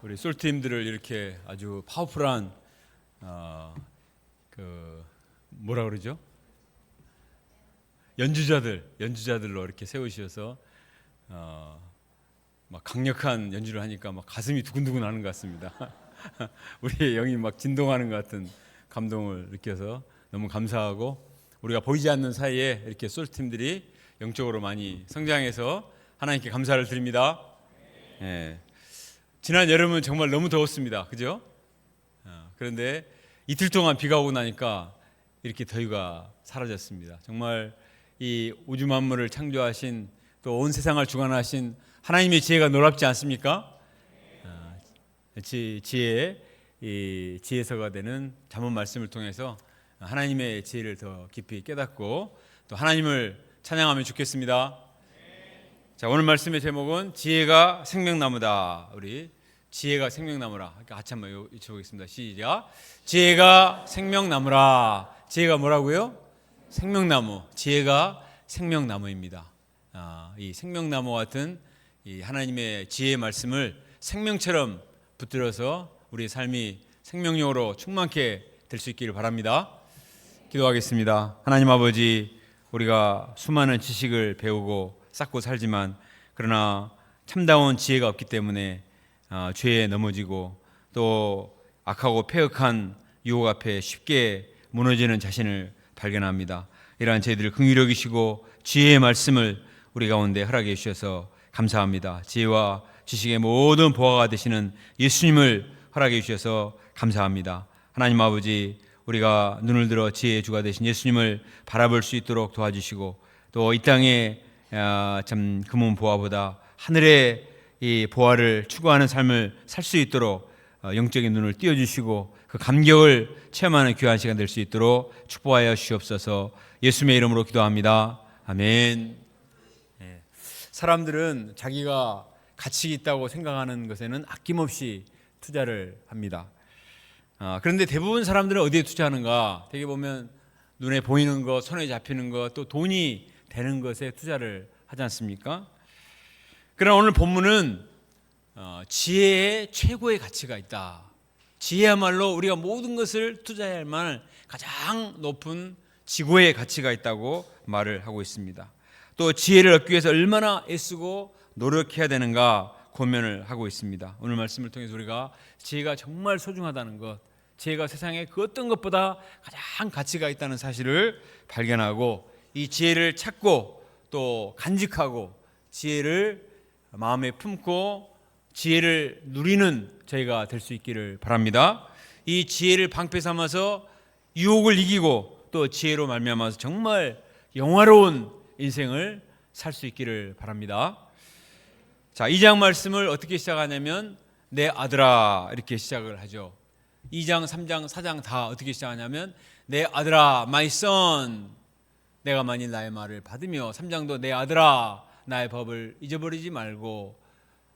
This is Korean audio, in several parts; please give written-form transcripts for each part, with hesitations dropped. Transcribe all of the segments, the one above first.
우리 솔팀들을 이렇게 아주 파워풀한 뭐라 그러죠? 연주자들로 이렇게 세우셔서 막 강력한 연주를 하니까 막 가슴이 두근두근 하는 것 같습니다. 우리의 영이 막 진동하는 것 같은 감동을 느껴서 너무 감사하고, 우리가 보이지 않는 사이에 이렇게 솔팀들이 영적으로 많이 성장해서 하나님께 감사를 드립니다. 예. 지난 여름은 정말 너무 더웠습니다. 그죠? 그런데 이틀 동안 비가 오고 나니까 이렇게 더위가 사라졌습니다. 정말 이 우주 만물을 창조하신, 또 온 세상을 주관하신 하나님의 지혜가 놀랍지 않습니까? 지혜의 이 지혜서가 되는 잠언 말씀을 통해서 하나님의 지혜를 더 깊이 깨닫고 또 하나님을 찬양하면 좋겠습니다. 자, 오늘 말씀의 제목은 지혜가 생명나무다. 우리 지혜가 생명나무라. 같이 한번 외쳐보겠습니다. 시작. 지혜가 생명나무라. 지혜가 뭐라고요? 생명나무. 지혜가 생명나무입니다. 이 생명나무 같은 이 하나님의 지혜의 말씀을 생명처럼 붙들어서 우리의 삶이 생명력으로 충만케 될 수 있기를 바랍니다. 기도하겠습니다. 하나님 아버지, 우리가 수많은 지식을 배우고 쌓고 살지만 그러나 참다운 지혜가 없기 때문에 죄에 넘어지고 또 악하고 패역한 유혹 앞에 쉽게 무너지는 자신을 발견합니다. 이러한 저희들을 긍휼히 여기시고 지혜의 말씀을 우리 가운데 허락해 주셔서 감사합니다. 지혜와 지식의 모든 보화가 되시는 예수님을 허락해 주셔서 감사합니다. 하나님 아버지, 우리가 눈을 들어 지혜의 주가 되신 예수님을 바라볼 수 있도록 도와주시고, 또 이 땅에 참 금은 보화보다 하늘의 이 보화를 추구하는 삶을 살 수 있도록 영적인 눈을 띄워주시고 그 감격을 체험하는 귀한 시간 될 수 있도록 축복하여 주시옵소서. 예수님의 이름으로 기도합니다. 아멘. 사람들은 자기가 가치 있다고 생각하는 것에는 아낌없이 투자를 합니다. 그런데 대부분 사람들은 어디에 투자하는가? 되게 보면 눈에 보이는 것, 손에 잡히는 것, 또 돈이 되는 것에 투자를 하지 않습니까? 그러나 오늘 본문은 지혜에 최고의 가치가 있다. 지혜야말로 우리가 모든 것을 투자해야 할 만한 가장 높은 지고의 가치가 있다고 말을 하고 있습니다. 또 지혜를 얻기 위해서 얼마나 애쓰고 노력해야 되는가 고면을 하고 있습니다. 오늘 말씀을 통해서 우리가 지혜가 정말 소중하다는 것, 지혜가 세상에 그 어떤 것보다 가장 가치가 있다는 사실을 발견하고 이 지혜를 찾고 또 간직하고 지혜를 마음에 품고 지혜를 누리는 저희가 될 수 있기를 바랍니다. 이 지혜를 방패 삼아서 유혹을 이기고 또 지혜로 말미암아서 정말 영화로운 인생을 살 수 있기를 바랍니다. 자, 2장 말씀을 어떻게 시작하냐면 내 아들아 이렇게 시작을 하죠. 2장, 3장, 4장 다 어떻게 시작하냐면 내 아들아 my son, 내가 만일 나의 말을 받으며, 3장도 내 아들아 나의 법을 잊어버리지 말고,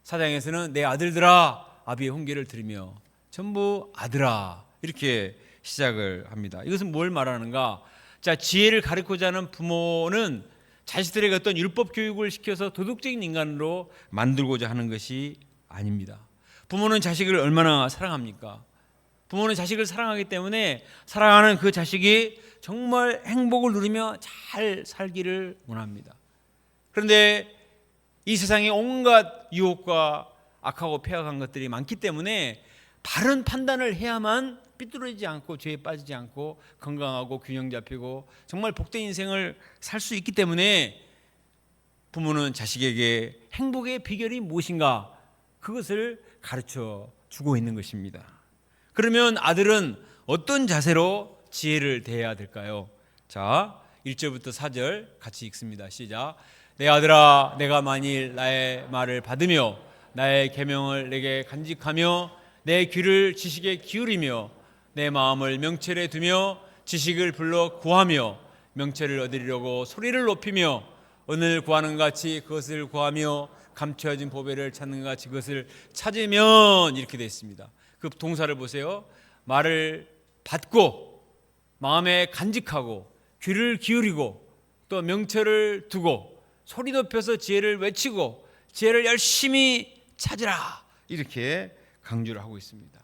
4장에서는 내 아들들아 아비의 훈계를 들으며, 전부 아들아 이렇게 시작을 합니다. 이것은 뭘 말하는가? 자, 지혜를 가르치고자 하는 부모는 자식들에게 어떤 율법 교육을 시켜서 도덕적인 인간으로 만들고자 하는 것이 아닙니다. 부모는 자식을 얼마나 사랑합니까? 부모는 자식을 사랑하기 때문에 사랑하는 그 자식이 정말 행복을 누리며 잘 살기를 원합니다. 그런데 이 세상에 온갖 유혹과 악하고 폐악한 것들이 많기 때문에 바른 판단을 해야만 삐뚤어지지 않고 죄에 빠지지 않고 건강하고 균형 잡히고 정말 복된 인생을 살 수 있기 때문에 부모는 자식에게 행복의 비결이 무엇인가, 그것을 가르쳐 주고 있는 것입니다. 그러면 아들은 어떤 자세로 지혜를 대해야 될까요? 자, 1절부터 4절 같이 읽습니다. 시작. 내 아들아, 내가 만일 나의 말을 받으며 나의 계명을 내게 간직하며 내 귀를 지식에 기울이며 내 마음을 명철에 두며 지식을 불러 구하며 명철을 얻으려고 소리를 높이며 오늘 구하는 같이 그것을 구하며 감춰진 보배를 찾는 같이 그것을 찾으면, 이렇게 되어 있습니다. 그 동사를 보세요. 말을 받고 마음에 간직하고 귀를 기울이고 또 명철을 두고 소리 높여서 지혜를 외치고 지혜를 열심히 찾으라, 이렇게 강조를 하고 있습니다.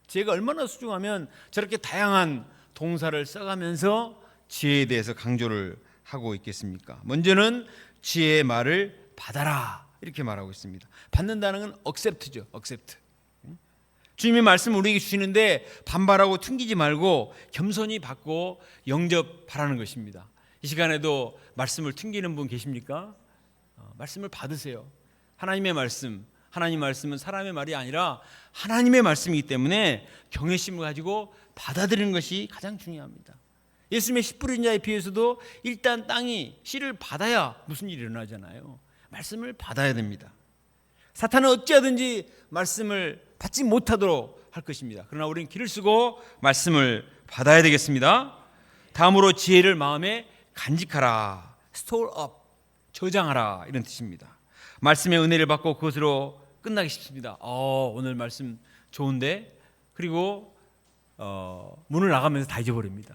지혜가 얼마나 소중하면 저렇게 다양한 동사를 써가면서 지혜에 대해서 강조를 하고 있겠습니까? 먼저는 지혜의 말을 받아라 이렇게 말하고 있습니다. 받는다는 건 accept죠. accept. 주님의 말씀을 우리에게 주시는데 반발하고 튕기지 말고 겸손히 받고 영접하라는 것입니다. 이 시간에도 말씀을 튕기는 분 계십니까? 말씀을 받으세요. 하나님의 말씀은 사람의 말이 아니라 하나님의 말씀이기 때문에 경외심을 가지고 받아들이는 것이 가장 중요합니다. 예수님의 씨 뿌린 자의 비유에서도 일단 땅이 씨를 받아야 무슨 일이 일어나잖아요. 말씀을 받아야 됩니다. 사탄은 어찌하든지 말씀을 받지 못하도록 할 것입니다. 그러나 우리는 길을 쓰고 말씀을 받아야 되겠습니다. 다음으로 지혜를 마음에 간직하라, store up, 저장하라 이런 뜻입니다. 말씀의 은혜를 받고 그것으로 끝나기 쉽습니다. 오늘 말씀 좋은데 그리고 문을 나가면서 다 잊어버립니다.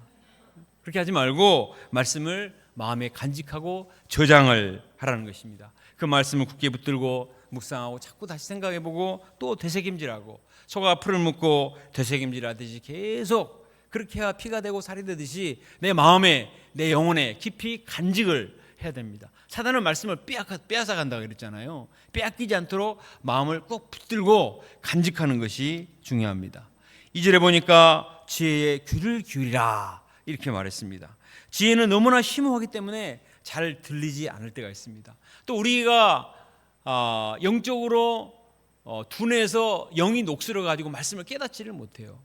그렇게 하지 말고 말씀을 마음에 간직하고 저장을 하라는 것입니다. 그 말씀을 굳게 붙들고 묵상하고 자꾸 다시 생각해보고 또 되새김질하고 소가 풀을 묶고 되새김질하듯이 계속 그렇게 해야 피가 되고 살이 되듯이 내 마음에 내 영혼에 깊이 간직을 해야 됩니다. 사단은 말씀을 빼앗아 간다고 그랬잖아요. 빼앗기지 않도록 마음을 꼭 붙들고 간직하는 것이 중요합니다. 2절에 보니까 지혜의 귀를 기울이라 이렇게 말했습니다. 지혜는 너무나 심오하기 때문에 잘 들리지 않을 때가 있습니다. 또 우리가 영적으로 둔해서 영이 녹슬어 가지고 말씀을 깨닫지를 못해요.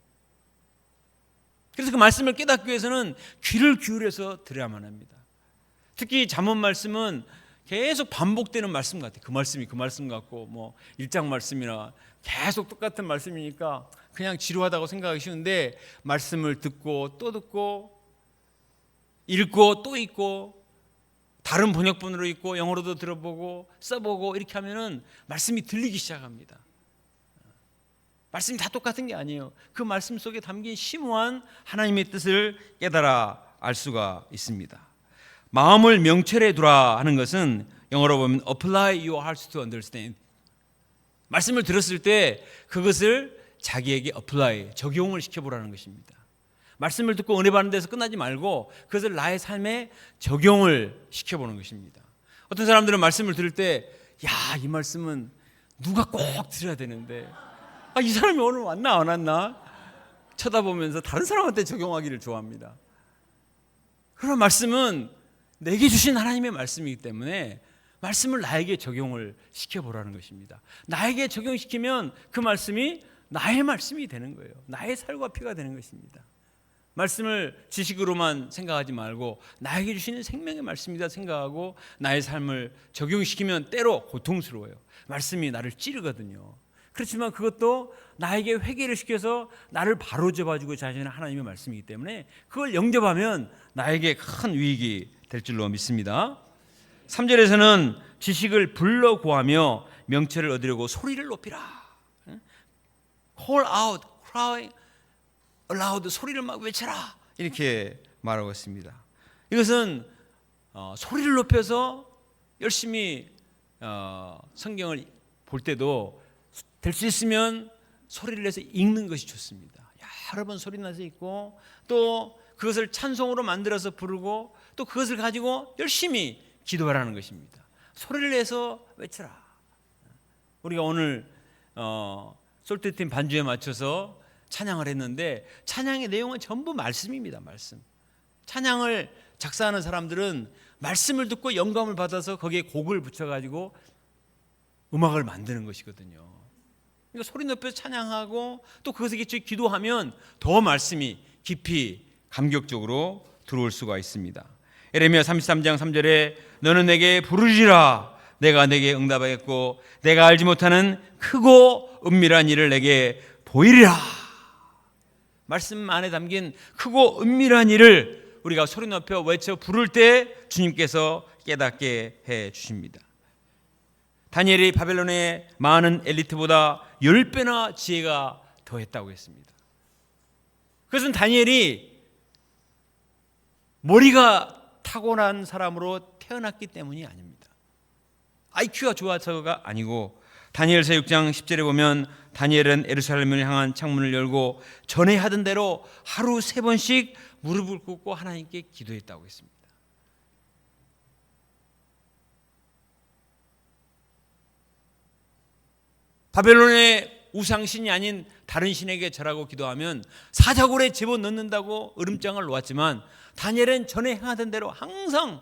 그래서 그 말씀을 깨닫기 위해서는 귀를 기울여서 들어야만 합니다. 특히 잠언 말씀은 계속 반복되는 말씀 같아요. 그 말씀 같고 뭐 1장 말씀이나 계속 똑같은 말씀이니까 그냥 지루하다고 생각하기 쉬운데 말씀을 듣고 또 듣고 읽고 또 읽고 다른 번역본으로 읽고 영어로도 들어보고 써보고 이렇게 하면은 말씀이 들리기 시작합니다. 말씀이 다 똑같은 게 아니에요. 그 말씀 속에 담긴 심오한 하나님의 뜻을 깨달아 알 수가 있습니다. 마음을 명철에 두라 하는 것은 영어로 보면 apply your heart to understand. 말씀을 들었을 때 그것을 자기에게 apply, 적용을 시켜보라는 것입니다. 말씀을 듣고 은혜 받는 데서 끝나지 말고 그것을 나의 삶에 적용을 시켜보는 것입니다. 어떤 사람들은 말씀을 들을 때 이 말씀은 누가 꼭 들어야 되는데 이 사람이 오늘 왔나 안 왔나 쳐다보면서 다른 사람한테 적용하기를 좋아합니다. 그런 말씀은 내게 주신 하나님의 말씀이기 때문에 말씀을 나에게 적용을 시켜보라는 것입니다. 나에게 적용시키면 그 말씀이 나의 말씀이 되는 거예요. 나의 살과 피가 되는 것입니다. 말씀을 지식으로만 생각하지 말고 나에게 주시는 생명의 말씀이다 생각하고 나의 삶을 적용시키면 때로 고통스러워요. 말씀이 나를 찌르거든요. 그렇지만 그것도 나에게 회개를 시켜서 나를 바로잡아주고 자신의 하나님의 말씀이기 때문에 그걸 영접하면 나에게 큰 유익이 될 줄로 믿습니다. 3절에서는 지식을 불러 구하며 명철을 얻으려고 소리를 높이라. Call out, cry aloud, 소리를 막 외쳐라 이렇게 말하고 있습니다. 이것은 소리를 높여서 열심히 성경을 볼 때도 될 수 있으면 소리를 내서 읽는 것이 좋습니다. 여러 번 소리 나서 읽고 또 그것을 찬송으로 만들어서 부르고 또 그것을 가지고 열심히 기도하라는 것입니다. 소리를 내서 외쳐라. 우리가 오늘 솔트팀 반주에 맞춰서 찬양을 했는데 찬양의 내용은 전부 말씀입니다. 말씀. 찬양을 작사하는 사람들은 말씀을 듣고 영감을 받아서 거기에 곡을 붙여가지고 음악을 만드는 것이거든요. 그러니까 소리 높여서 찬양하고 또 그것에 기도하면 더 말씀이 깊이 감격적으로 들어올 수가 있습니다. 예레미야 33장 3절에 너는 내게 부르짖으라 내가 내게 응답하겠고 내가 알지 못하는 크고 은밀한 일을 내게 보이리라. 말씀 안에 담긴 크고 은밀한 일을 우리가 소리 높여 외쳐 부를 때 주님께서 깨닫게 해 주십니다. 다니엘이 바벨론의 많은 엘리트보다 10배나 지혜가 더했다고 했습니다. 그것은 다니엘이 머리가 타고난 사람으로 태어났기 때문이 아닙니다. IQ가 좋아서가 아니고 다니엘서 6장 10절에 보면 다니엘은 예루살렘을 향한 창문을 열고 전에 하던 대로 하루 3번씩 무릎을 꿇고 하나님께 기도했다고 했습니다. 바벨론의 우상신이 아닌 다른 신에게 절하고 기도하면 사자굴에 집어넣는다고 으름장을 놓았지만 다니엘은 전에 행하던 대로 항상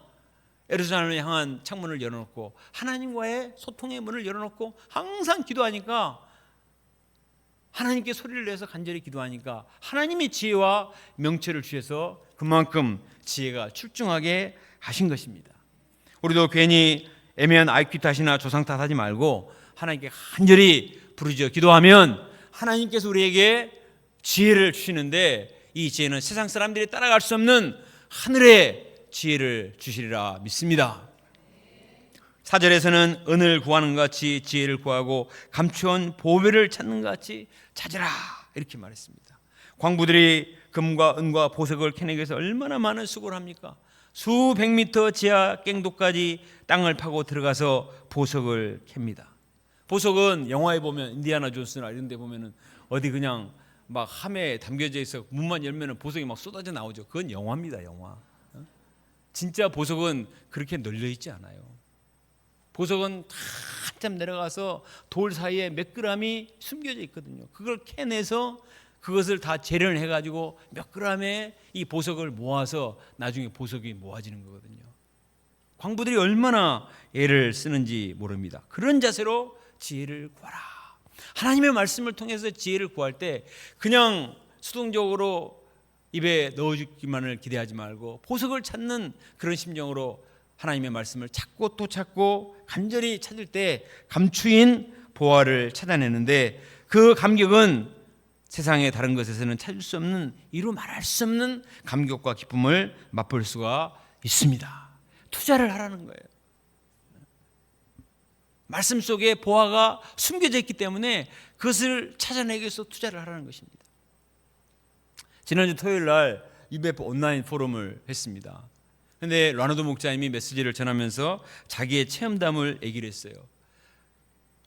예루살렘을 향한 창문을 열어놓고 하나님과의 소통의 문을 열어놓고 항상 기도하니까, 하나님께 소리를 내서 간절히 기도하니까 하나님이 지혜와 명철을 주셔서 그만큼 지혜가 출중하게 하신 것입니다. 우리도 괜히 애매한 IQ 탓이나 조상 탓하지 말고 하나님께 간절히 부르짖어 기도하면 하나님께서 우리에게 지혜를 주시는데, 이 지혜는 세상 사람들이 따라갈 수 없는 하늘의 지혜를 주시리라 믿습니다. 4절에서는 은을 구하는 것 같이 지혜를 구하고 감추온 보배를 찾는 것 같이 찾으라 이렇게 말했습니다. 광부들이 금과 은과 보석을 캐내기 위해서 얼마나 많은 수고를 합니까? 수백 미터 지하 갱도까지 땅을 파고 들어가서 보석을 캡니다. 보석은 영화에 보면 인디아나 존스나 이런 데 보면은 어디 그냥 막 함에 담겨져 있어 문만 열면은 보석이 막 쏟아져 나오죠. 그건 영화입니다, 영화. 진짜 보석은 그렇게 널려 있지 않아요. 보석은 다 한참 내려가서 돌 사이에 몇 그램이 숨겨져 있거든요. 그걸 캐내서 그것을 다 재련을 해가지고 몇 그램의 이 보석을 모아서 나중에 보석이 모아지는 거거든요. 광부들이 얼마나 애를 쓰는지 모릅니다. 그런 자세로 지혜를 구하라. 하나님의 말씀을 통해서 지혜를 구할 때 그냥 수동적으로 입에 넣어주기만을 기대하지 말고 보석을 찾는 그런 심정으로 하나님의 말씀을 찾고 또 찾고 간절히 찾을 때 감추인 보화를 찾아내는데, 그 감격은 세상의 다른 것에서는 찾을 수 없는, 이루 말할 수 없는 감격과 기쁨을 맛볼 수가 있습니다. 투자를 하라는 거예요. 말씀 속에 보화가 숨겨져 있기 때문에 그것을 찾아내기 위해서 투자를 하라는 것입니다. 지난주 토요일 날 UBF 온라인 포럼을 했습니다. 그런데 라나도 목자님이 메시지를 전하면서 자기의 체험담을 얘기를 했어요.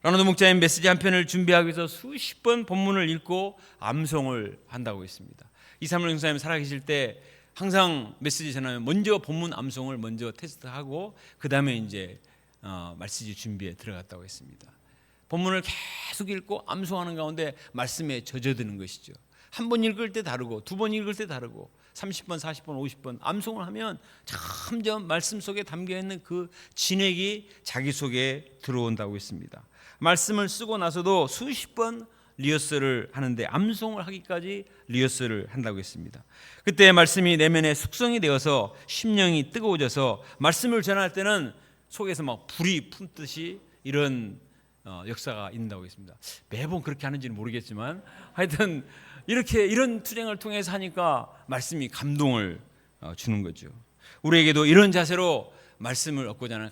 라나도 목자님 메시지 한 편을 준비하기 위해서 수십 번 본문을 읽고 암송을 한다고 했습니다. 이삼일 형사님 살아계실 때 항상 메시지 전하면 먼저 본문 암송을 먼저 테스트하고 그 다음에 이제 메시지 준비에 들어갔다고 했습니다. 본문을 계속 읽고 암송하는 가운데 말씀에 젖어드는 것이죠. 한 번 읽을 때 다르고 두 번 읽을 때 다르고 30번, 40번, 50번 암송을 하면 점점 말씀 속에 담겨있는 그 진액이 자기 속에 들어온다고 했습니다. 말씀을 쓰고 나서도 수십 번 리허설을 하는데 암송을 하기까지 리허설을 한다고 했습니다. 그때 말씀이 내면에 숙성이 되어서 심령이 뜨거워져서 말씀을 전할 때는 속에서 막 불이 품듯이 이런 역사가 있는다고 했습니다. 매번 그렇게 하는지는 모르겠지만 하여튼 이렇게 이런 투쟁을 통해서 하니까 말씀이 감동을 주는 거죠. 우리에게도 이런 자세로 말씀을 얻고자 하는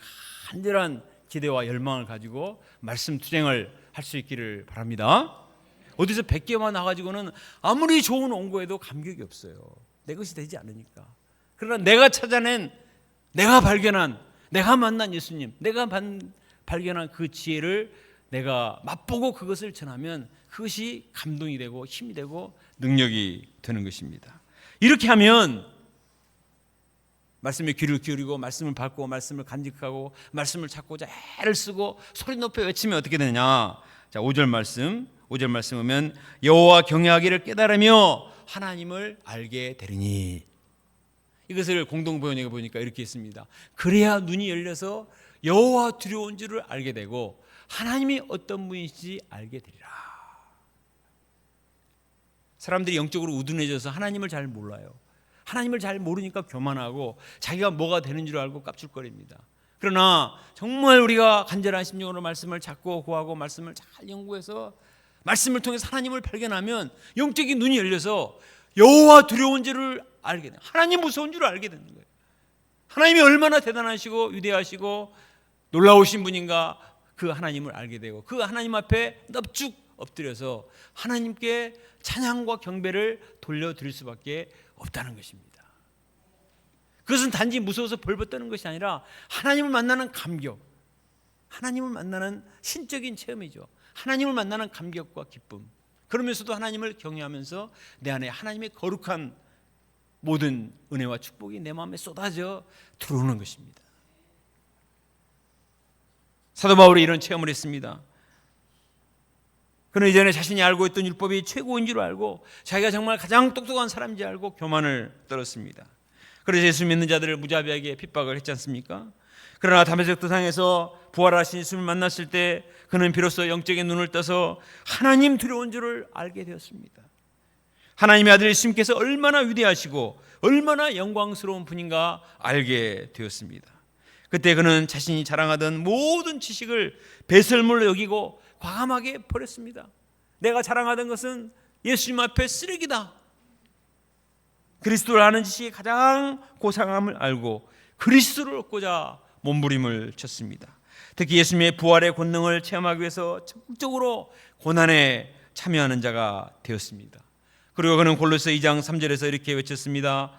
간절한 기대와 열망을 가지고 말씀 투쟁을 할 수 있기를 바랍니다. 어디서 100개만 나가지고는 아무리 좋은 원고에도 감격이 없어요. 내 것이 되지 않으니까. 그러나 내가 찾아낸, 내가 발견한, 내가 만난 예수님, 내가 발견한 그 지혜를 내가 맛보고 그것을 전하면 그것이 감동이 되고 힘이 되고 능력이 되는 것입니다. 이렇게 하면 말씀에 귀를 기울이고 말씀을 받고 말씀을 간직하고 말씀을 찾고자 애를 쓰고 소리 높여 외치면 어떻게 되느냐. 자, 5절 말씀 보면 여호와 경외하기를 깨달으며 하나님을 알게 되리니. 이것을 공동번역에 보니까 이렇게 했습니다. 그래야 눈이 열려서 여호와 두려운 줄을 알게 되고 하나님이 어떤 분이신지 알게 되리라. 사람들이 영적으로 우둔해져서 하나님을 잘 몰라요. 하나님을 잘 모르니까 교만하고 자기가 뭐가 되는 줄 알고 깝죽거립니다. 그러나 정말 우리가 간절한 심령으로 말씀을 찾고 구하고 말씀을 잘 연구해서 말씀을 통해서 하나님을 발견하면 영적인 눈이 열려서 여호와 두려운 줄을 알게 돼요. 하나님 무서운 줄을 알게 되는 거예요. 하나님이 얼마나 대단하시고 위대하시고 놀라우신 분인가, 그 하나님을 알게 되고 그 하나님 앞에 넙죽 엎드려서 하나님께 찬양과 경배를 돌려드릴 수밖에 없다는 것입니다. 그것은 단지 무서워서 벌벌 떠는 것이 아니라 하나님을 만나는 감격, 하나님을 만나는 신적인 체험이죠. 하나님을 만나는 감격과 기쁨, 그러면서도 하나님을 경외하면서 내 안에 하나님의 거룩한 모든 은혜와 축복이 내 마음에 쏟아져 들어오는 것입니다. 사도 바울이 이런 체험을 했습니다. 그는 이전에 자신이 알고 있던 율법이 최고인 줄 알고 자기가 정말 가장 똑똑한 사람인 줄 알고 교만을 떨었습니다. 그래서 예수 믿는 자들을 무자비하게 핍박을 했지 않습니까? 그러나 다메섹 도상에서 부활하신 예수를 만났을 때 그는 비로소 영적인 눈을 떠서 하나님 두려운 줄을 알게 되었습니다. 하나님의 아들 예수님께서 얼마나 위대하시고 얼마나 영광스러운 분인가 알게 되었습니다. 그때 그는 자신이 자랑하던 모든 지식을 배설물로 여기고 과감하게 버렸습니다. 내가 자랑하던 것은 예수님 앞에 쓰레기다. 그리스도를 아는 지식이 가장 고상함을 알고 그리스도를 얻고자 몸부림을 쳤습니다. 특히 예수님의 부활의 권능을 체험하기 위해서 적극적으로 고난에 참여하는 자가 되었습니다. 그리고 그는 골로새 2장 3절에서 이렇게 외쳤습니다.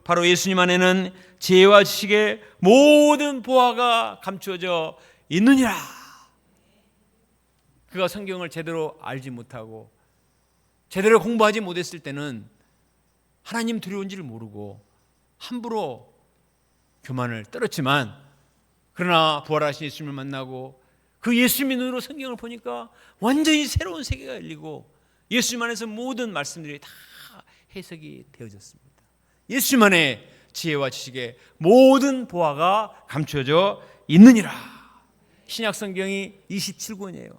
바로 예수님 안에는 지혜와 지식의 모든 보화가 감추어져 있느니라. 그가 성경을 제대로 알지 못하고 제대로 공부하지 못했을 때는 하나님 두려운지를 모르고 함부로 교만을 떨었지만, 그러나 부활하신 예수님을 만나고 그 예수님의 눈으로 성경을 보니까 완전히 새로운 세계가 열리고 예수님 안에서 모든 말씀들이 다 해석이 되어졌습니다. 예수님 안에 지혜와 지식의 모든 보화가 감춰져 있느니라. 신약 성경이 27권이에요.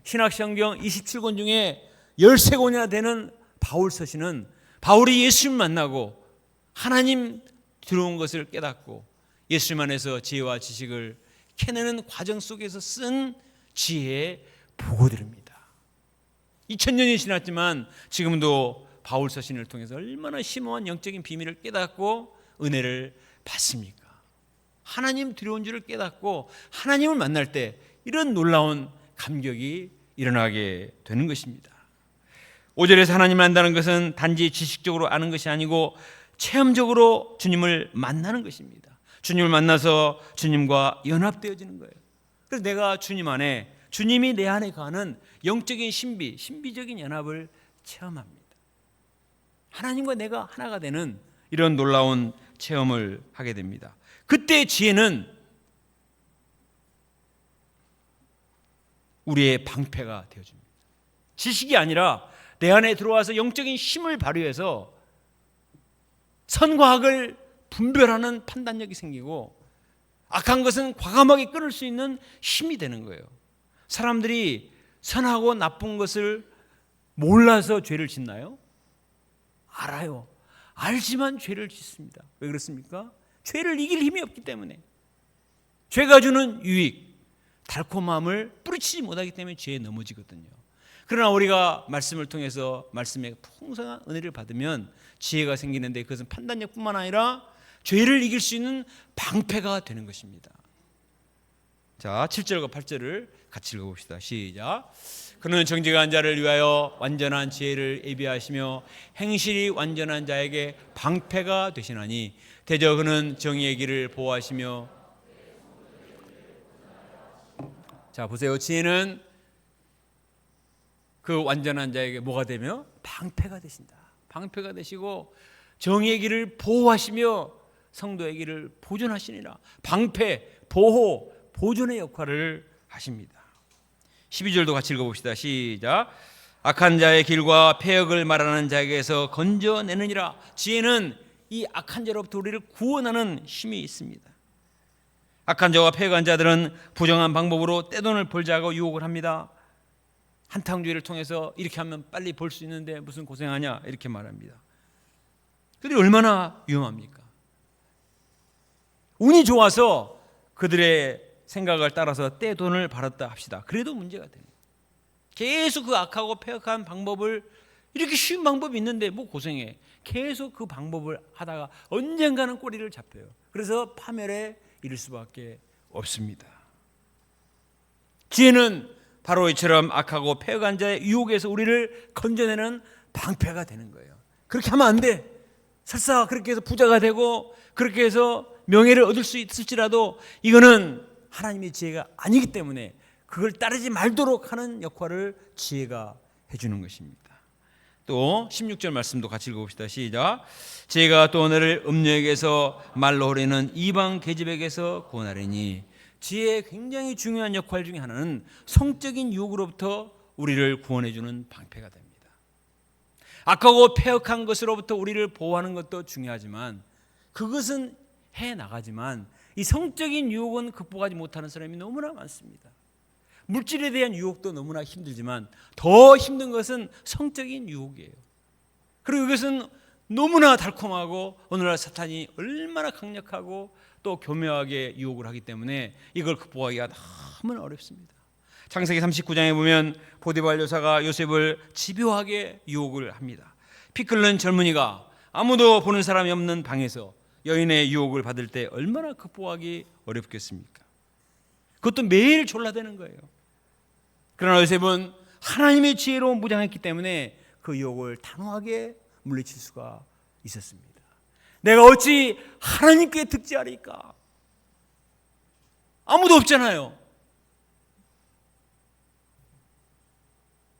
신약 성경 27권 중에 13권이나 되는 바울 서신은 바울이 예수님 만나고 하나님 들어온 것을 깨닫고 예수님 안에서 지혜와 지식을 캐내는 과정 속에서 쓴 지혜의 보고들입니다. 2000년이 지났지만 지금도 바울 서신을 통해서 얼마나 심오한 영적인 비밀을 깨닫고 은혜를 받습니까? 하나님 들어온 줄을 깨닫고 하나님을 만날 때 이런 놀라운 감격이 일어나게 되는 것입니다. 5절에서 하나님을 안다는 것은 단지 지식적으로 아는 것이 아니고 체험적으로 주님을 만나는 것입니다. 주님을 만나서 주님과 연합되어지는 거예요. 그래서 내가 주님 안에, 주님이 내 안에 가는 영적인 신비적인 연합을 체험합니다. 하나님과 내가 하나가 되는 이런 놀라운 체험을 하게 됩니다. 그때 지혜는 우리의 방패가 되어줍니다. 지식이 아니라 내 안에 들어와서 영적인 힘을 발휘해서 선과 악을 분별하는 판단력이 생기고 악한 것은 과감하게 끊을 수 있는 힘이 되는 거예요. 사람들이 선하고 나쁜 것을 몰라서 죄를 짓나요? 알아요. 알지만 죄를 짓습니다. 왜 그렇습니까? 죄를 이길 힘이 없기 때문에. 죄가 주는 유익, 달콤함을 뿌리치지 못하기 때문에 죄에 넘어지거든요. 그러나 우리가 말씀을 통해서 말씀의 풍성한 은혜를 받으면 지혜가 생기는데, 그것은 판단력뿐만 아니라 죄를 이길 수 있는 방패가 되는 것입니다. 자, 7절과 8절을 같이 읽어봅시다. 시작. 그는 정직한 자를 위하여 완전한 지혜를 예비하시며 행실이 완전한 자에게 방패가 되시나니 대저 그는 정의의 길을 보호하시며. 자, 보세요. 지혜는 그 완전한 자에게 뭐가 되며? 방패가 되신다. 방패가 되시고 정의의 길을 보호하시며 성도의 길을 보존하시니라. 방패, 보호, 보존의 역할을 하십니다. 12절도 같이 읽어봅시다. 시작. 악한 자의 길과 패역을 말하는 자에게서 건져내느니라. 지혜는 이 악한 자로부터 우리를 구원하는 힘이 있습니다. 악한 자와 패역한 자들은 부정한 방법으로 떼돈을 벌자 하고 유혹을 합니다. 한탕주의를 통해서 이렇게 하면 빨리 벌 수 있는데 무슨 고생하냐 이렇게 말합니다. 그들이 얼마나 위험합니까? 운이 좋아서 그들의 생각을 따라서 떼돈을 벌었다 합시다. 그래도 문제가 됩니다. 계속 그 악하고 패역한 방법을, 이렇게 쉬운 방법이 있는데 뭐 고생해. 계속 그 방법을 하다가 언젠가는 꼬리를 잡혀요. 그래서 파멸에 이를 수밖에 없습니다. 지혜는 바로 이처럼 악하고 패역한 자의 유혹에서 우리를 건져내는 방패가 되는 거예요. 그렇게 하면 안 돼. 설사 그렇게 해서 부자가 되고 그렇게 해서 명예를 얻을 수 있을지라도 이거는 하나님의 지혜가 아니기 때문에 그걸 따르지 말도록 하는 역할을 지혜가 해주는 것입니다. 또 16절 말씀도 같이 읽어봅시다. 시작. 지혜가 또 너를 음녀에게서 말로 호르는 이방 계집에게서 구원하리니. 지혜의 굉장히 중요한 역할 중에 하나는 성적인 유혹으로부터 우리를 구원해주는 방패가 됩니다. 악하고 폐역한 것으로부터 우리를 보호하는 것도 중요하지만, 그것은 해나가지만 이 성적인 유혹은 극복하지 못하는 사람이 너무나 많습니다. 물질에 대한 유혹도 너무나 힘들지만 더 힘든 것은 성적인 유혹이에요. 그리고 이것은 너무나 달콤하고 오늘날 사탄이 얼마나 강력하고 또 교묘하게 유혹을 하기 때문에 이걸 극복하기가 너무나 어렵습니다. 창세기 39장에 보면 보디발 여사가 요셉을 집요하게 유혹을 합니다. 피 끓는 젊은이가 아무도 보는 사람이 없는 방에서 여인의 유혹을 받을 때 얼마나 극복하기 어렵겠습니까? 그것도 매일 졸라대는 거예요. 그러나 요셉은 하나님의 지혜로 무장했기 때문에 그 유혹을 단호하게 물리칠 수가 있었습니다. 내가 어찌 하나님께 득지하리까? 아무도 없잖아요.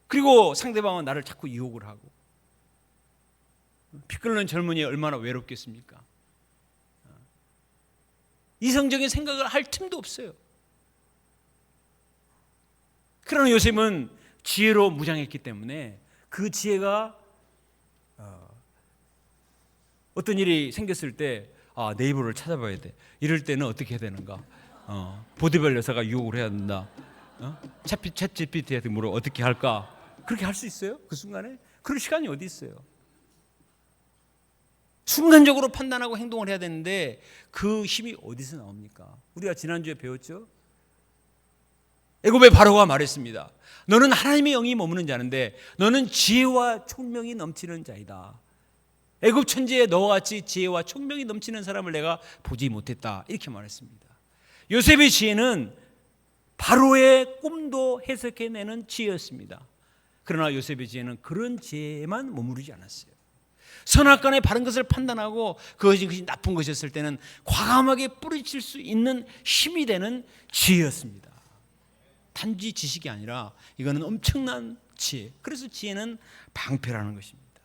그리고 상대방은 나를 자꾸 유혹을 하고, 피 끓는 젊은이 얼마나 외롭겠습니까? 이성적인 생각을 할 틈도 없어요. 그러나 요셉은 지혜로 무장했기 때문에 그 지혜가 어떤 일이 생겼을 때 네이버를 찾아봐야 돼. 이럴 때는 어떻게 해야 되는가? 보디발 여사가 유혹을 해야 된다. 챗 GPT한테 물어 어떻게 할까? 그렇게 할 수 있어요? 그 순간에? 그럴 시간이 어디 있어요? 순간적으로 판단하고 행동을 해야 되는데 그 힘이 어디서 나옵니까? 우리가 지난주에 배웠죠? 애굽의 바로가 말했습니다. 너는 하나님의 영이 머무는 자인데 너는 지혜와 총명이 넘치는 자이다. 애굽 천지에 너와 같이 지혜와 총명이 넘치는 사람을 내가 보지 못했다. 이렇게 말했습니다. 요셉의 지혜는 바로의 꿈도 해석해내는 지혜였습니다. 그러나 요셉의 지혜는 그런 지혜에만 머무르지 않았어요. 선악간에 바른 것을 판단하고 그것이 나쁜 것이었을 때는 과감하게 뿌리칠 수 있는 힘이 되는 지혜였습니다. 단지 지식이 아니라 이거는 엄청난 지혜. 그래서 지혜는 방패라는 것입니다.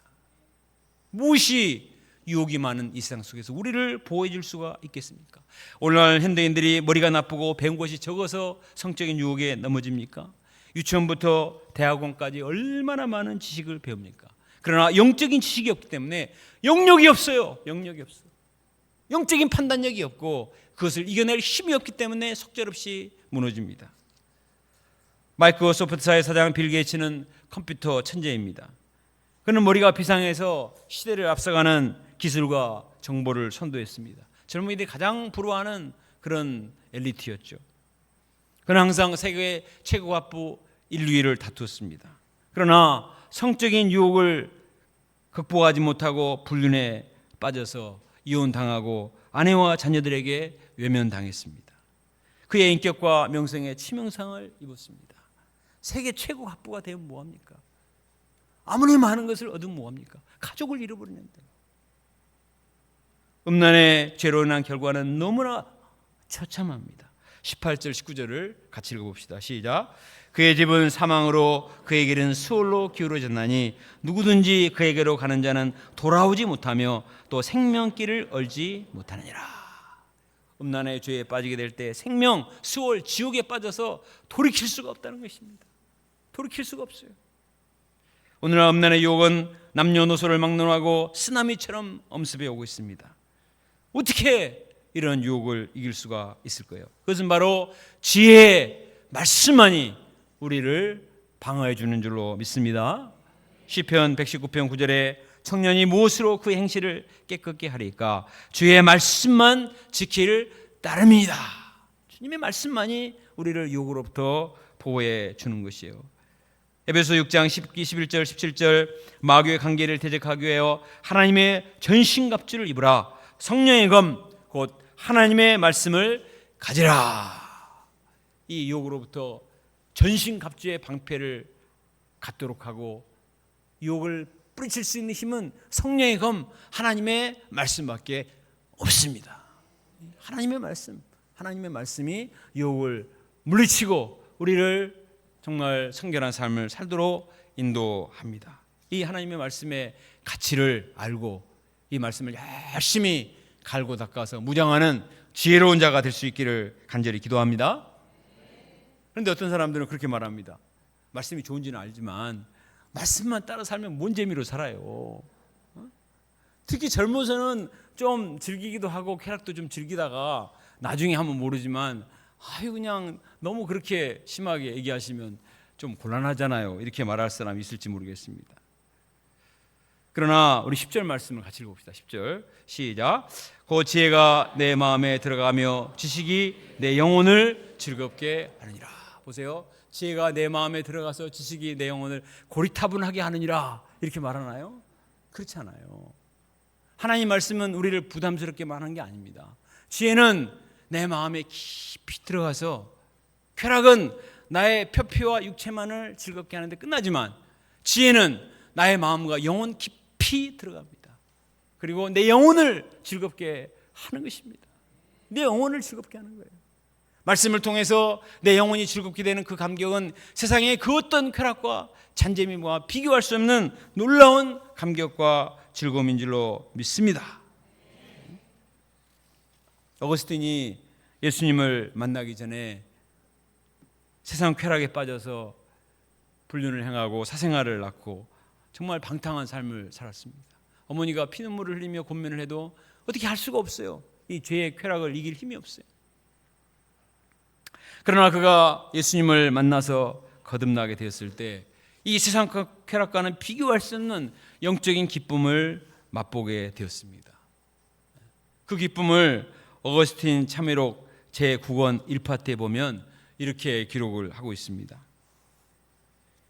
무엇이 유혹이 많은 이 세상 속에서 우리를 보호해 줄 수가 있겠습니까? 오늘날 현대인들이 머리가 나쁘고 배운 것이 적어서 성적인 유혹에 넘어집니까? 유치원부터 대학원까지 얼마나 많은 지식을 배웁니까? 그러나 영적인 지식이 없기 때문에 영역이 없어요. 영역이 없어요. 영적인 판단력이 없고 그것을 이겨낼 힘이 없기 때문에 속절없이 무너집니다. 마이크로소프트사의 사장 빌 게이츠는 컴퓨터 천재입니다. 그는 머리가 비상해서 시대를 앞서가는 기술과 정보를 선도했습니다. 젊은이들이 가장 부러워하는 그런 엘리트였죠. 그는 항상 세계 최고 갑부 1, 2위를 다투었습니다. 그러나 성적인 유혹을 극복하지 못하고 불륜에 빠져서 이혼당하고 아내와 자녀들에게 외면당했습니다. 그의 인격과 명성에 치명상을 입었습니다. 세계 최고 갑부가 되면 뭐합니까? 아무리 많은 것을 얻으면 뭐합니까? 가족을 잃어버리는데. 음란의 죄로 인한 결과는 너무나 처참합니다. 18절 19절을 같이 읽어봅시다. 시작. 그의 집은 사망으로 그의 길은 수월로 기울어졌나니 누구든지 그에게로 가는 자는 돌아오지 못하며 또 생명길을 얼지 못하느니라. 음란의 죄에 빠지게 될 때 생명, 수월, 지옥에 빠져서 돌이킬 수가 없다는 것입니다. 돌이킬 수가 없어요. 오늘날 음란의 유혹은 남녀노소를 막론하고 쓰나미처럼 엄습해 오고 있습니다. 어떻게 이런 유혹을 이길 수가 있을 거예요? 그것은 바로 지혜의 말씀만이 우리를 방어해 주는 줄로 믿습니다. 시편 119편 9절에 청년이 무엇으로 그 행실을 깨끗게 하리까? 주의 말씀만 지킬 따름이다. 주님의 말씀만이 우리를 유혹으로부터 보호해 주는 것이에요. 에베소 6장 11절 17절 마귀의 관계를 대적하기 위하여 하나님의 전신갑주를 입으라. 성령의 검 곧 하나님의 말씀을 가지라. 이 유혹으로부터 전신갑주의 방패를 갖도록 하고 유혹을 뿌리칠 수 있는 힘은 성령의 검 하나님의 말씀밖에 없습니다. 하나님의 말씀이 유혹을 물리치고 우리를 정말 성결한 삶을 살도록 인도합니다. 이 하나님의 말씀의 가치를 알고 이 말씀을 열심히 갈고 닦아서 무장하는 지혜로운 자가 될 수 있기를 간절히 기도합니다. 그런데 어떤 사람들은 그렇게 말합니다. 말씀이 좋은지는 알지만 말씀만 따라 살면 뭔 재미로 살아요. 특히 젊어서는 좀 즐기기도 하고 쾌락도 좀 즐기다가 나중에 하면 모르지만 그냥 너무 그렇게 심하게 얘기하시면 좀 곤란하잖아요. 이렇게 말할 사람이 있을지 모르겠습니다. 그러나 우리 10절 말씀을 같이 읽어봅시다. 10절 시작. 그 지혜가 내 마음에 들어가며 지식이 내 영혼을 즐겁게 하느니라. 보세요. 지혜가 내 마음에 들어가서 지식이 내 영혼을 고리타분하게 하느니라 이렇게 말하나요? 그렇지 않아요. 하나님 말씀은 우리를 부담스럽게 말한 게 아닙니다. 지혜는 내 마음에 깊이 들어가서, 쾌락은 나의 표피와 육체만을 즐겁게 하는데 끝나지만 지혜는 나의 마음과 영혼 깊이 들어갑니다. 그리고 내 영혼을 즐겁게 하는 것입니다. 내 영혼을 즐겁게 하는 거예요. 말씀을 통해서 내 영혼이 즐겁게 되는 그 감격은 세상의 그 어떤 쾌락과 잔재미와 비교할 수 없는 놀라운 감격과 즐거움인 줄로 믿습니다. 어거스틴이 예수님을 만나기 전에 세상 쾌락에 빠져서 불륜을 행하고 사생활을 낳고 정말 방탕한 삶을 살았습니다. 어머니가 피눈물을 흘리며 권면을 해도 어떻게 할 수가 없어요. 이 죄의 쾌락을 이길 힘이 없어요. 그러나 그가 예수님을 만나서 거듭나게 되었을 때 이 세상 쾌락과는 비교할 수 없는 영적인 기쁨을 맛보게 되었습니다. 그 기쁨을 어거스틴 참회록 제9권 1파트에 보면 이렇게 기록을 하고 있습니다.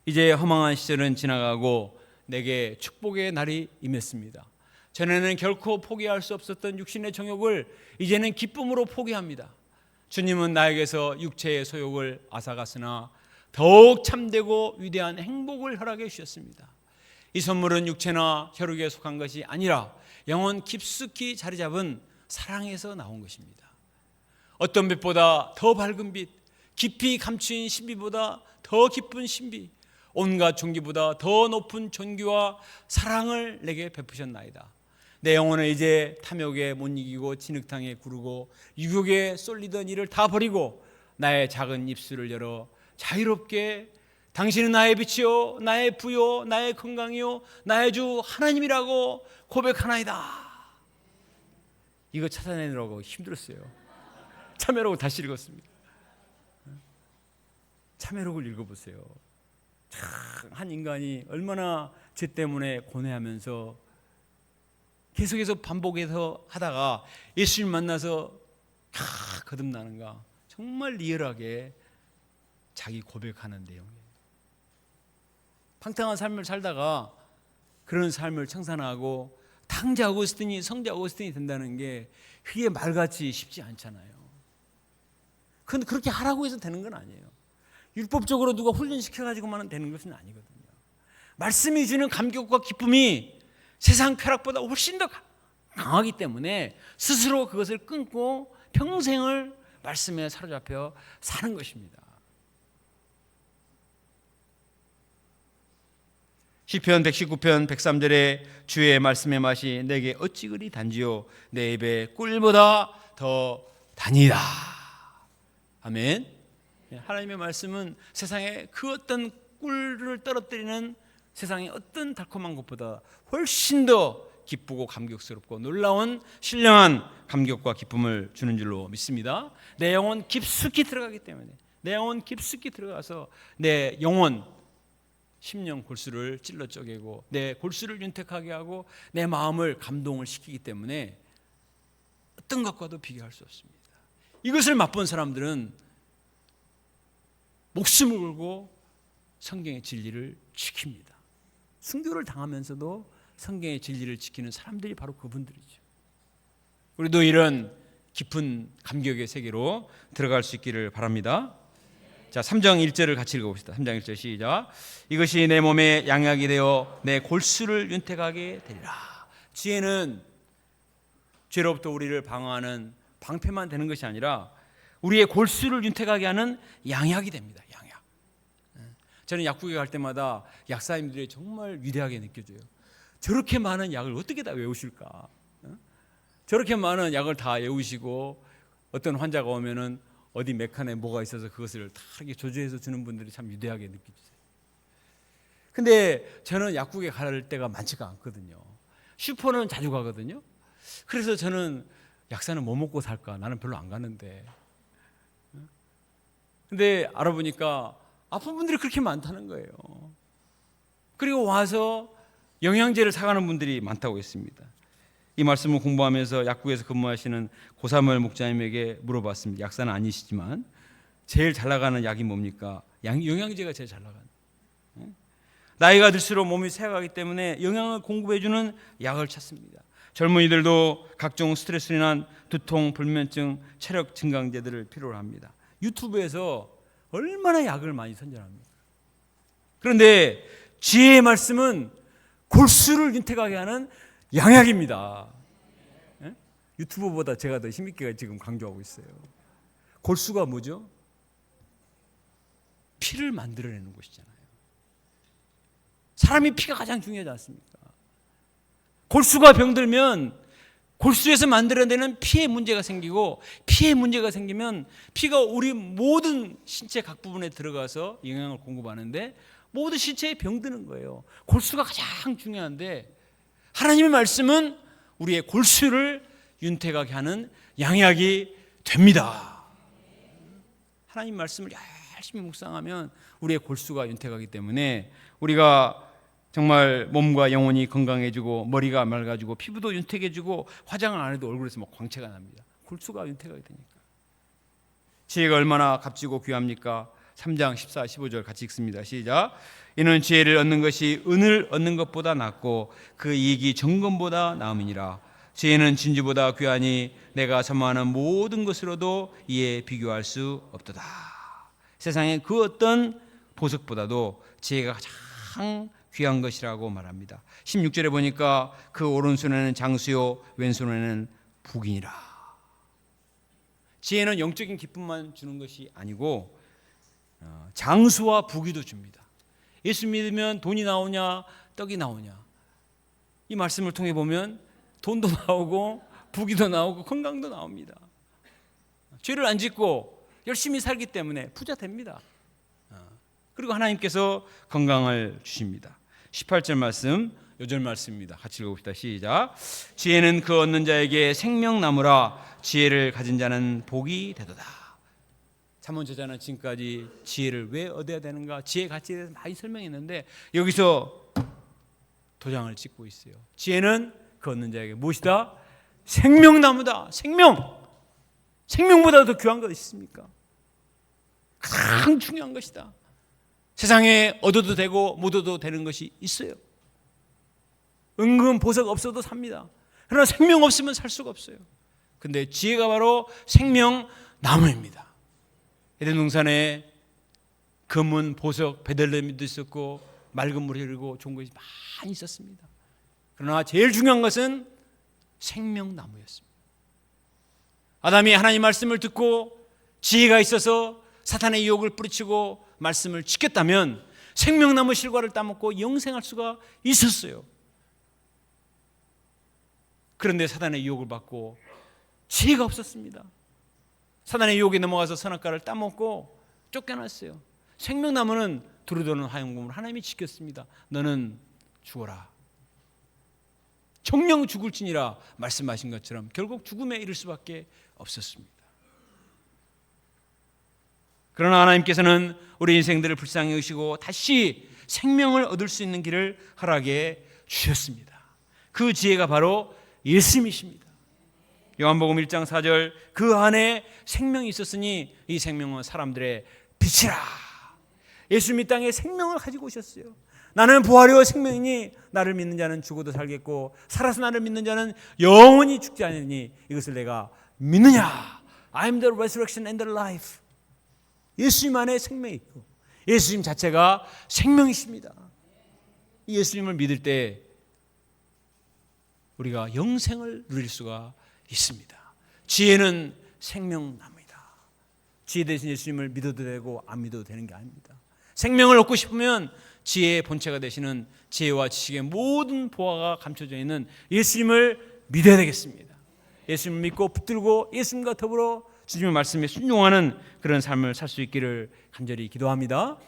이제 허망한 시절은 지나가고 내게 축복의 날이 임했습니다. 전에는 결코 포기할 수 없었던 육신의 정욕을 이제는 기쁨으로 포기합니다. 주님은 나에게서 육체의 소욕을 앗아갔으나 더욱 참되고 위대한 행복을 허락해 주셨습니다. 이 선물은 육체나 혈육에 속한 것이 아니라 영혼 깊숙이 자리 잡은 사랑에서 나온 것입니다. 어떤 빛보다 더 밝은 빛, 깊이 감추인 신비보다 더 깊은 신비, 온갖 존귀보다 더 높은 존귀와 사랑을 내게 베푸셨나이다. 내 영혼은 이제 탐욕에 못 이기고 진흙탕에 구르고 유혹에 쏠리던 일을 다 버리고 나의 작은 입술을 열어 자유롭게 당신은 나의 빛이요 나의 부요 나의 건강이요 나의 주 하나님이라고 고백하나이다. 이거 찾아내느라고 힘들었어요. 참회록을 다시 읽었습니다. 참회록을 읽어보세요. 참 한 인간이 얼마나 죄 때문에 고뇌하면서 계속해서 반복해서 하다가 예수님 만나서 거듭나는가. 정말 리얼하게 자기 고백하는 내용이에요. 방탕한 삶을 살다가 그런 삶을 청산하고 당자 어거스틴이 성자 어거스틴이 된다는 게 그게 말같이 쉽지 않잖아요. 그런데 그렇게 하라고 해서 되는 건 아니에요. 율법적으로 누가 훈련시켜가지고만 되는 것은 아니거든요. 말씀이 주는 감격과 기쁨이 세상 쾌락보다 훨씬 더 강하기 때문에 스스로 그것을 끊고 평생을 말씀에 사로잡혀 사는 것입니다. 시편 119편 103절에 주의 말씀의 맛이 내게 어찌 그리 단지요 내 입에 꿀보다 더 단이다. 아멘. 하나님의 말씀은 세상의 그 어떤 꿀을 떨어뜨리는 세상의 어떤 달콤한 것보다 훨씬 더 기쁘고 감격스럽고 놀라운 신령한 감격과 기쁨을 주는 줄로 믿습니다. 내 영혼 깊숙이 들어가기 때문에 내 영혼 깊숙이 들어가서 내 영혼 심령 골수를 찔러 쪼개고 내 골수를 윤택하게 하고 내 마음을 감동을 시키기 때문에 어떤 것과도 비교할 수 없습니다. 이것을 맛본 사람들은 목숨을 걸고 성경의 진리를 지킵니다. 순교를 당하면서도 성경의 진리를 지키는 사람들이 바로 그분들이죠. 우리도 이런 깊은 감격의 세계로 들어갈 수 있기를 바랍니다. 자, 3장 1절을 같이 읽어봅시다. 3장 1절 시작. 이것이 내 몸에 양약이 되어 내 골수를 윤택하게 되리라. 지혜는 죄로부터 우리를 방어하는 방패만 되는 것이 아니라 우리의 골수를 윤택하게 하는 양약이 됩니다. 양약. 저는 약국에 갈 때마다 약사님들이 정말 위대하게 느껴져요. 저렇게 많은 약을 어떻게 다 외우실까? 저렇게 많은 약을 다 외우시고 어떤 환자가 오면은 어디 몇 칸에 뭐가 있어서 그것을 다 이렇게 조절해서 주는 분들이 참 위대하게 느껴지세요. 근데 저는 약국에 갈 때가 많지가 않거든요. 슈퍼는 자주 가거든요. 그래서 저는 약사는 뭐 먹고 살까? 나는 별로 안 가는데. 근데 알아보니까 아픈 분들이 그렇게 많다는 거예요. 그리고 와서 영양제를 사가는 분들이 많다고 했습니다. 이 말씀을 공부하면서 약국에서 근무하시는 고사무엘 목자님에게 물어봤습니다. 약사는 아니시지만 제일 잘 나가는 약이 뭡니까? 영양제가 제일 잘 나가는. 나이가 들수록 몸이 쇠가기 때문에 영양을 공급해주는 약을 찾습니다. 젊은이들도 각종 스트레스로 인한 두통, 불면증, 체력 증강제들을 필요로 합니다. 유튜브에서 얼마나 약을 많이 선전합니까? 그런데 지혜의 말씀은 골수를 윤택하게 하는 양약입니다. 예? 유튜브보다 제가 더 힘있게 지금 강조하고 있어요. 골수가 뭐죠? 피를 만들어내는 것이잖아요. 사람이 피가 가장 중요하지 않습니까? 골수가 병들면 골수에서 만들어내는 피의 문제가 생기고, 피의 문제가 생기면 피가 우리 모든 신체 각 부분에 들어가서 영양을 공급하는데 모든 신체에 병드는 거예요. 골수가 가장 중요한데 하나님의 말씀은 우리의 골수를 윤택하게 하는 양약이 됩니다. 하나님 말씀을 열심히 묵상하면 우리의 골수가 윤택하기 때문에 우리가 정말 몸과 영혼이 건강해지고 머리가 맑아지고 피부도 윤택해지고 화장을 안 해도 얼굴에서 막 광채가 납니다. 골수가 윤택하게 되니까. 지혜가 얼마나 값지고 귀합니까? 3장 14, 15절 같이 읽습니다. 시작. 이는 지혜를 얻는 것이 은을 얻는 것보다 낫고 그 이익이 정금보다 나음이니라. 지혜는 진주보다 귀하니 내가 선망하는 모든 것으로도 이에 비교할 수 없도다. 세상에 그 어떤 보석보다도 지혜가 가장 귀한 것이라고 말합니다. 16절에 보니까 그 오른손에는 장수요 왼손에는 북이니라. 지혜는 영적인 기쁨만 주는 것이 아니고 장수와 부귀도 줍니다. 예수 믿으면 돈이 나오냐 떡이 나오냐, 이 말씀을 통해 보면 돈도 나오고 부귀도 나오고 건강도 나옵니다. 죄를 안 짓고 열심히 살기 때문에 부자 됩니다. 그리고 하나님께서 건강을 주십니다. 18절 말씀, 요절 말씀입니다. 같이 읽어봅시다. 시작. 지혜는 그 얻는 자에게 생명나무라. 지혜를 가진 자는 복이 되도다. 잠언저자는 지금까지 지혜를 왜 얻어야 되는가, 지혜의 가치에 대해서 많이 설명했는데 여기서 도장을 찍고 있어요. 지혜는 그 얻는 자에게 무엇이다? 생명나무다. 생명보다 더 귀한 것이 있습니까? 가장 중요한 것이다. 세상에 얻어도 되고 못 얻어도 되는 것이 있어요. 은근 보석 없어도 삽니다. 그러나 생명 없으면 살 수가 없어요. 근데 지혜가 바로 생명나무입니다. 에덴 동산에 금은, 보석, 베들레헴도 있었고 맑은 물이 흐르고 좋은 것이 많이 있었습니다. 그러나 제일 중요한 것은 생명나무였습니다. 아담이 하나님 말씀을 듣고 지혜가 있어서 사탄의 유혹을 뿌리치고 말씀을 지켰다면 생명나무 실과를 따먹고 영생할 수가 있었어요. 그런데 사탄의 유혹을 받고 지혜가 없었습니다. 사탄의 유혹에 넘어가서 선악과를 따먹고 쫓겨났어요. 생명나무는 두루도는 화용금을 하나님이 지켰습니다. 너는 죽어라. 정령 죽을지니라 말씀하신 것처럼 결국 죽음에 이를 수밖에 없었습니다. 그러나 하나님께서는 우리 인생들을 불쌍히 여기시고 다시 생명을 얻을 수 있는 길을 허락해 주셨습니다. 그 지혜가 바로 예수님이십니다. 요한복음 1장 4절, 그 안에 생명이 있었으니 이 생명은 사람들의 빛이라. 예수님이 땅에 생명을 가지고 오셨어요. 나는 부활이요 생명이니 나를 믿는 자는 죽어도 살겠고 살아서 나를 믿는 자는 영원히 죽지 않으니 이것을 내가 믿느냐. I am the resurrection and the life. 예수님 안에 생명이 있고 예수님 자체가 생명이십니다. 이 예수님을 믿을 때 우리가 영생을 누릴 수가 있습니다. 지혜는 생명나무이다. 지혜 대신 예수님을 믿어도 되고 안 믿어도 되는 게 아닙니다. 생명을 얻고 싶으면 지혜의 본체가 되시는 지혜와 지식의 모든 보화가 감춰져 있는 예수님을 믿어야 되겠습니다. 예수님을 믿고 붙들고 예수님과 더불어 주님의 말씀에 순종하는 그런 삶을 살 수 있기를 간절히 기도합니다.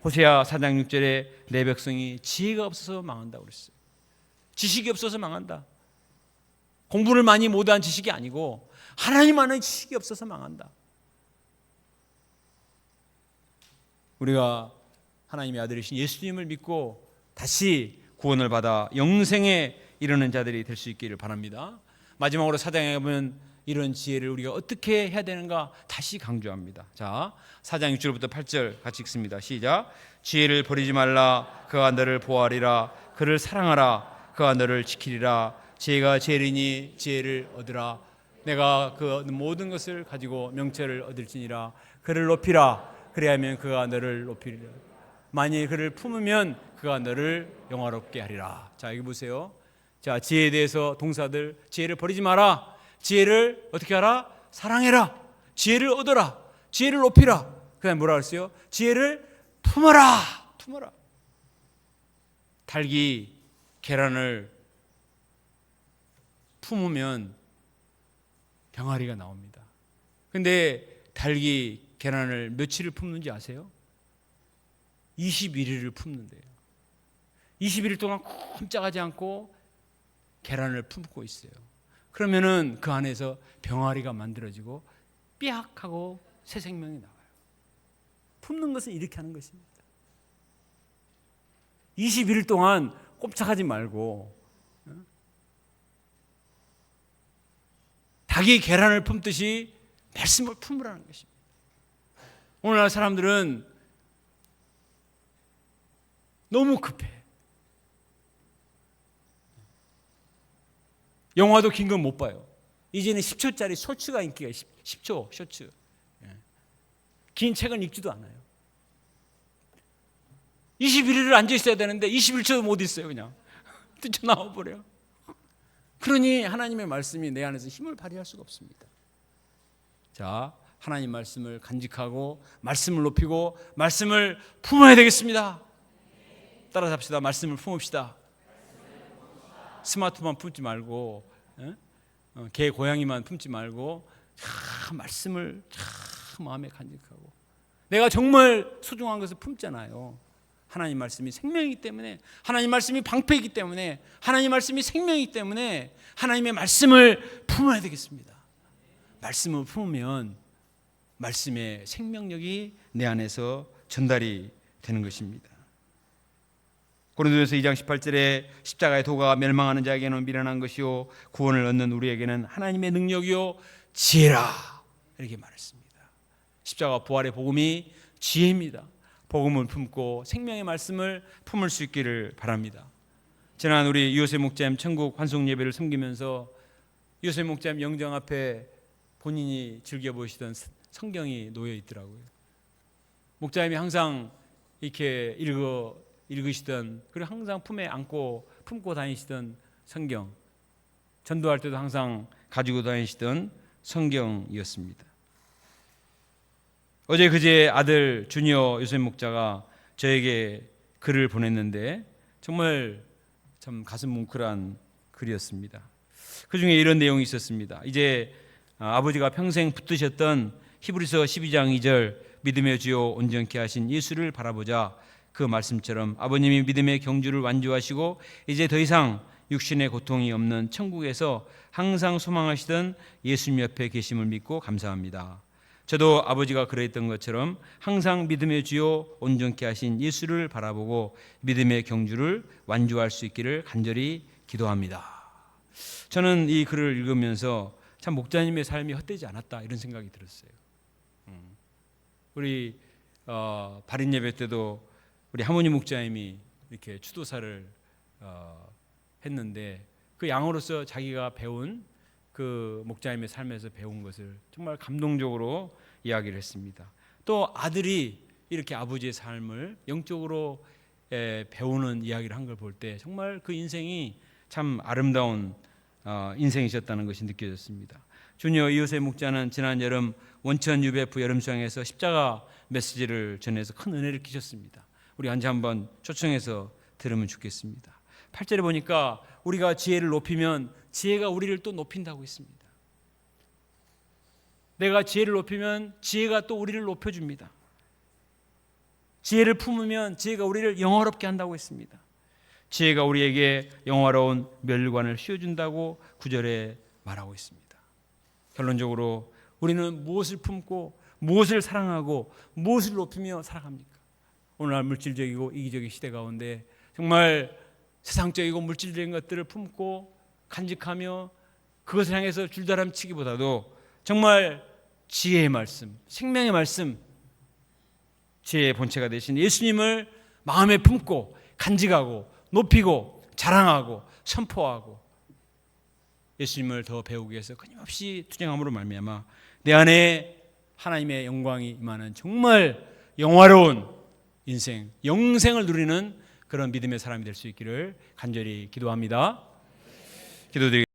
호세아 4장 6절에 내 백성이 지혜가 없어서 망한다고 그랬어요. 지식이 없어서 망한다. 공부를 많이 못한 지식이 아니고 하나님 아는 지식이 없어서 망한다. 우리가 하나님의 아들이신 예수님을 믿고 다시 구원을 받아 영생에 이르는 자들이 될 수 있기를 바랍니다. 마지막으로 4장에 보면 이런 지혜를 우리가 어떻게 해야 되는가 다시 강조합니다. 자, 4장 6절부터 8절 같이 읽습니다. 시작. 지혜를 버리지 말라. 그가 너를 보호하리라. 그를 사랑하라. 그가 너를 지키리라. 지혜가 제일이니 지혜를 얻으라. 내가 그 모든 것을 가지고 명철을 얻을지니라. 그를 높이라. 그래야면 그가 너를 높이리라. 만일 그를 품으면 그가 너를 영화롭게 하리라. 자, 여기 보세요. 자, 지혜에 대해서 동사들, 지혜를 버리지 마라. 지혜를 어떻게 하라? 사랑해라. 지혜를 얻어라. 지혜를 높이라. 그다음에 뭐라 그랬어요? 지혜를 품어라. 품어라. 닭이 계란을 품으면 병아리가 나옵니다. 근데 닭이 계란을 며칠을 품는지 아세요? 21일을 품는데요. 21일 동안 꼼짝하지 않고 계란을 품고 있어요. 그러면은 그 안에서 병아리가 만들어지고 삐약 하고 새 생명이 나와요. 품는 것은 이렇게 하는 것입니다. 21일 동안 꼼짝하지 말고 닭이 계란을 품듯이 말씀을 품으라는 것입니다. 오늘날 사람들은 너무 급해. 영화도 긴 건 못 봐요. 이제는 10초짜리 쇼츠가 인기가 10초 쇼츠. 긴 책은 읽지도 않아요. 21일을 앉아 있어야 되는데 21초도 못 있어요. 그냥 뛰쳐나와 버려요. 그러니 하나님의 말씀이 내 안에서 힘을 발휘할 수가 없습니다. 자, 하나님 말씀을 간직하고 말씀을 높이고 말씀을 품어야 되겠습니다. 따라서 합시다. 말씀을 품읍시다. 스마트만 품지 말고 개 고양이만 품지 말고 말씀을 참 마음에 간직하고 내가 정말 소중한 것을 품잖아요. 하나님 말씀이 생명이기 때문에 하나님 말씀이 방패이기 때문에 하나님 말씀이 생명이기 때문에 하나님의 말씀을 품어야 되겠습니다. 말씀을 품으면 말씀의 생명력이 내 안에서 전달이 되는 것입니다. 고린도전서 2장 18절에 십자가의 도가 멸망하는 자에게는 미련한 것이요 구원을 얻는 우리에게는 하나님의 능력이요 지혜라 이렇게 말했습니다. 십자가 부활의 복음이 지혜입니다. 복음을 품고 생명의 말씀을 품을 수 있기를 바랍니다. 지난 우리 이호세 목자님 천국 환송 예배를 섬기면서 이호세 목자님 영정 앞에 본인이 즐겨보시던 성경이 놓여 있더라고요. 목자님이 항상 이렇게 읽으시던 그리고 항상 품에 안고 품고 다니시던 성경, 전도할 때도 항상 가지고 다니시던 성경이었습니다. 어제 그제 아들 주니어 요셉 목자가 저에게 글을 보냈는데 정말 참 가슴 뭉클한 글이었습니다. 그 중에 이런 내용이 있었습니다. 이제 아버지가 평생 붙드셨던 히브리서 12장 2절 믿음의 주요 온전케 하신 예수를 바라보자 그 말씀처럼 아버님이 믿음의 경주를 완주하시고 이제 더 이상 육신의 고통이 없는 천국에서 항상 소망하시던 예수님 옆에 계심을 믿고 감사합니다. 저도 아버지가 그랬던 것처럼 항상 믿음의 주요 온전케 하신 예수를 바라보고 믿음의 경주를 완주할 수 있기를 간절히 기도합니다. 저는 이 글을 읽으면서 참 목자님의 삶이 헛되지 않았다 이런 생각이 들었어요. 우리 발인 예배 때도 우리 하모니 목자님이 이렇게 추도사를 했는데 그 양으로서 자기가 배운 그 목자님의 삶에서 배운 것을 정말 감동적으로 이야기를 했습니다. 또 아들이 이렇게 아버지의 삶을 영적으로 배우는 이야기를 한 걸 볼 때 정말 그 인생이 참 아름다운 인생이셨다는 것이 느껴졌습니다. 주니어 이호세 목자는 지난 여름 원천 UBF 여름수양에서 십자가 메시지를 전해서 큰 은혜를 끼쳤습니다. 우리 한지 한번 초청해서 들으면 좋겠습니다. 8절에 보니까 우리가 지혜를 높이면 지혜가 우리를 또 높인다고 했습니다. 내가 지혜를 높이면 지혜가 또 우리를 높여줍니다. 지혜를 품으면 지혜가 우리를 영화롭게 한다고 했습니다. 지혜가 우리에게 영화로운 멸관을 씌워준다고 9절에 말하고 있습니다. 결론적으로 우리는 무엇을 품고 무엇을 사랑하고 무엇을 높이며 살아갑니까? 오늘날 물질적이고 이기적인 시대 가운데 정말 세상적이고 물질적인 것들을 품고 간직하며 그것을 향해서 줄다람치기보다도 정말 지혜의 말씀, 생명의 말씀, 지혜의 본체가 되신 예수님을 마음에 품고 간직하고 높이고 자랑하고 선포하고 예수님을 더 배우기 위해서 끊임없이 투쟁함으로 말미암아 내 안에 하나님의 영광이 임하는 정말 영화로운 인생, 영생을 누리는 그런 믿음의 사람이 될 수 있기를 간절히 기도합니다. 기도드리겠습니다.